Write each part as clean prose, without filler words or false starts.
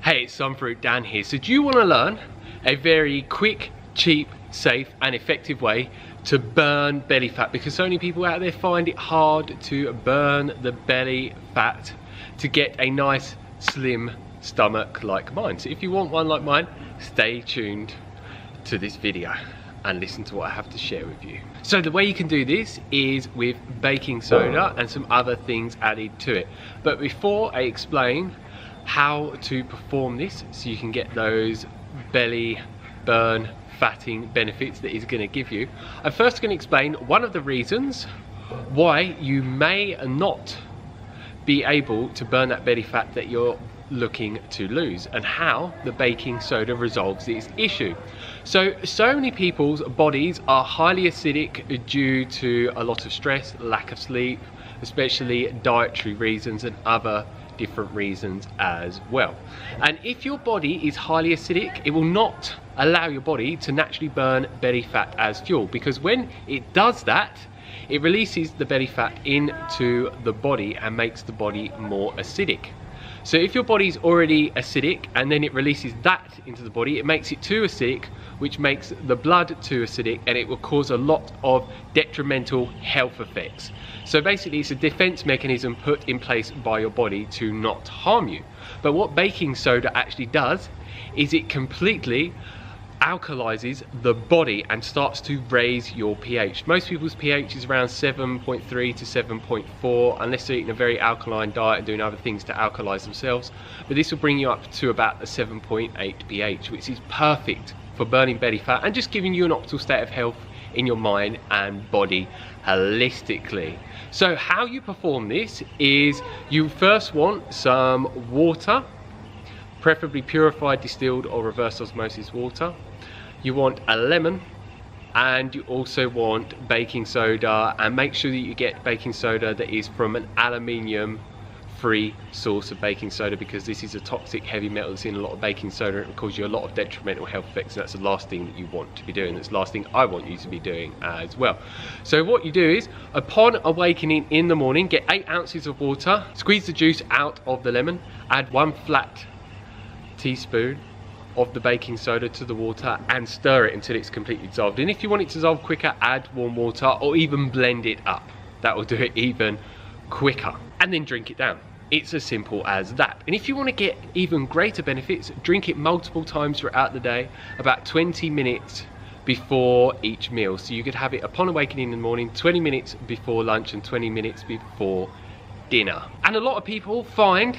Hey, it's Sunfruit Dan here. So do you want to learn a very quick, cheap, safe and effective way to burn belly fat? Because so many people out there find it hard to burn the belly fat to get a nice slim stomach like mine. So if you want one like mine, stay tuned to this video and listen to what I have to share with you. So the way you can do this is with baking soda and some other things added to it. But before I explain how to perform this so you can get those belly burn fatting benefits that it's going to give you, I'm first going to explain one of the reasons why you may not be able to burn that belly fat that you're looking to lose, and how the baking soda resolves this issue. So many people's bodies are highly acidic due to a lot of stress, lack of sleep, especially dietary reasons and other different reasons as well. And if your body is highly acidic, it will not allow your body to naturally burn belly fat as fuel, because when it does that, it releases the belly fat into the body and makes the body more acidic. So if your body's already acidic and then it releases that into the body, it makes it too acidic, which makes the blood too acidic, and it will cause a lot of detrimental health effects. So basically it's a defense mechanism put in place by your body to not harm you. But what baking soda actually does is it completely alkalizes the body and starts to raise your pH. Most people's pH is around 7.3 to 7.4 unless they're eating a very alkaline diet and doing other things to alkalize themselves. But this will bring you up to about a 7.8 pH, which is perfect for burning belly fat and just giving you an optimal state of health in your mind and body holistically. So how you perform this is you first want some water, preferably purified, distilled or reverse osmosis water. You want a lemon, and you also want baking soda, and make sure that you get baking soda that is from an aluminium free source of baking soda, because this is a toxic heavy metal that's in a lot of baking soda. It will cause you a lot of detrimental health effects, and that's the last thing that you want to be doing. That's the last thing I want you to be doing as well. So what you do is, upon awakening in the morning, get 8 ounces of water, squeeze the juice out of the lemon, add 1 flat teaspoon of the baking soda to the water and stir it until it's completely dissolved. And if you want it to dissolve quicker, add warm water or even blend it up. That will do it even quicker. And then drink it down. It's as simple as that. And if you want to get even greater benefits, drink it multiple times throughout the day, about 20 minutes before each meal. So you could have it upon awakening in the morning, 20 minutes before lunch and 20 minutes before dinner. And a lot of people find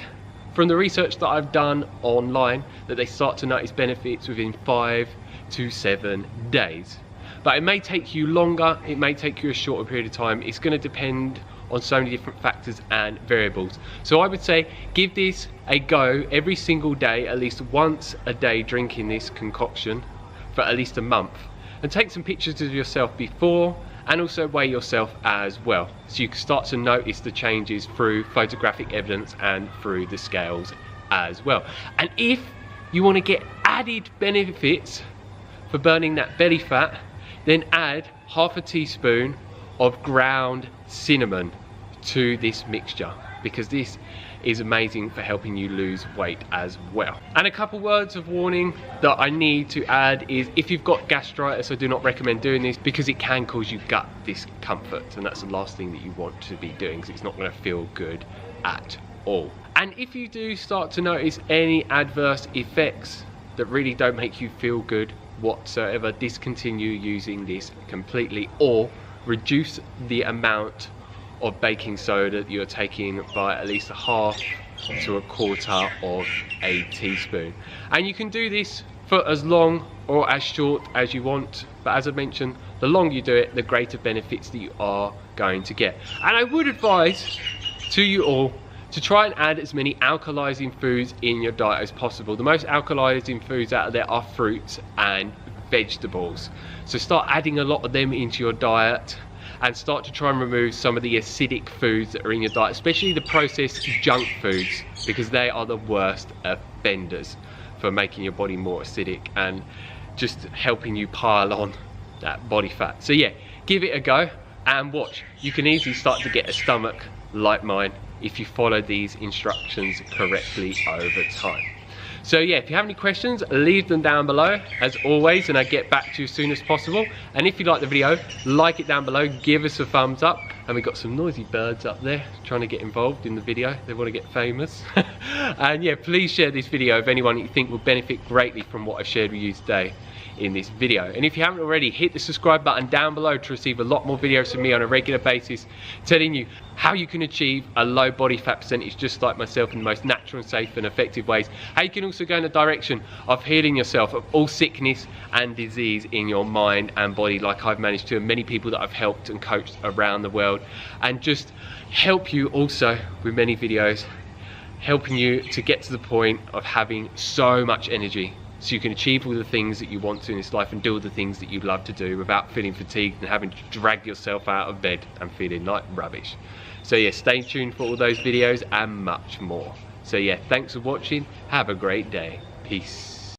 from the research that I've done online that they start to notice benefits within 5 to 7 days. But it may take you longer, it may take you a shorter period of time. It's going to depend on so many different factors and variables. So I would say give this a go every single day, at least once a day, drinking this concoction for at least a month. And take some pictures of yourself before, and also weigh yourself as well, so you can start to notice the changes through photographic evidence and through the scales as well. And if you want to get added benefits for burning that belly fat, then add half a teaspoon of ground cinnamon to this mixture, because this is amazing for helping you lose weight as well. And a couple words of warning that I need to add is, if you've got gastritis, I do not recommend doing this, because it can cause you gut discomfort, and that's the last thing that you want to be doing, because it's not going to feel good at all. And if you do start to notice any adverse effects that really don't make you feel good whatsoever, discontinue using this completely, or reduce the amount of baking soda that you're taking by at least 1/2 to 1/4 of a teaspoon. And you can do this for as long or as short as you want, but as I mentioned, the longer you do it, the greater benefits that you are going to get. And I would advise to you all to try and add as many alkalizing foods in your diet as possible. The most alkalizing foods out there are fruits and vegetables, so start adding a lot of them into your diet, and start to try and remove some of the acidic foods that are in your diet, especially the processed junk foods, because they are the worst offenders for making your body more acidic and just helping you pile on that body fat. So yeah, give it a go and watch. You can easily start to get a stomach like mine if you follow these instructions correctly over time. So yeah, if you have any questions, leave them down below as always, and I get back to you as soon as possible. And if you like the video, like it down below, give us a thumbs up. And we've got some noisy birds up there trying to get involved in the video. They want to get famous. And yeah, please share this video with anyone you think will benefit greatly from what I've shared with you today in this video. And if you haven't already, hit the subscribe button down below to receive a lot more videos from me on a regular basis, telling you how you can achieve a low body fat percentage just like myself in the most natural and safe and effective ways. How you can also go in the direction of healing yourself of all sickness and disease in your mind and body, like I've managed to, and many people that I've helped and coached around the world, and just help you also with many videos helping you to get to the point of having so much energy so you can achieve all the things that you want to in this life and do all the things that you love to do without feeling fatigued and having to drag yourself out of bed and feeling like rubbish. So yeah, stay tuned for all those videos and much more. So yeah, thanks for watching. Have a great day. Peace.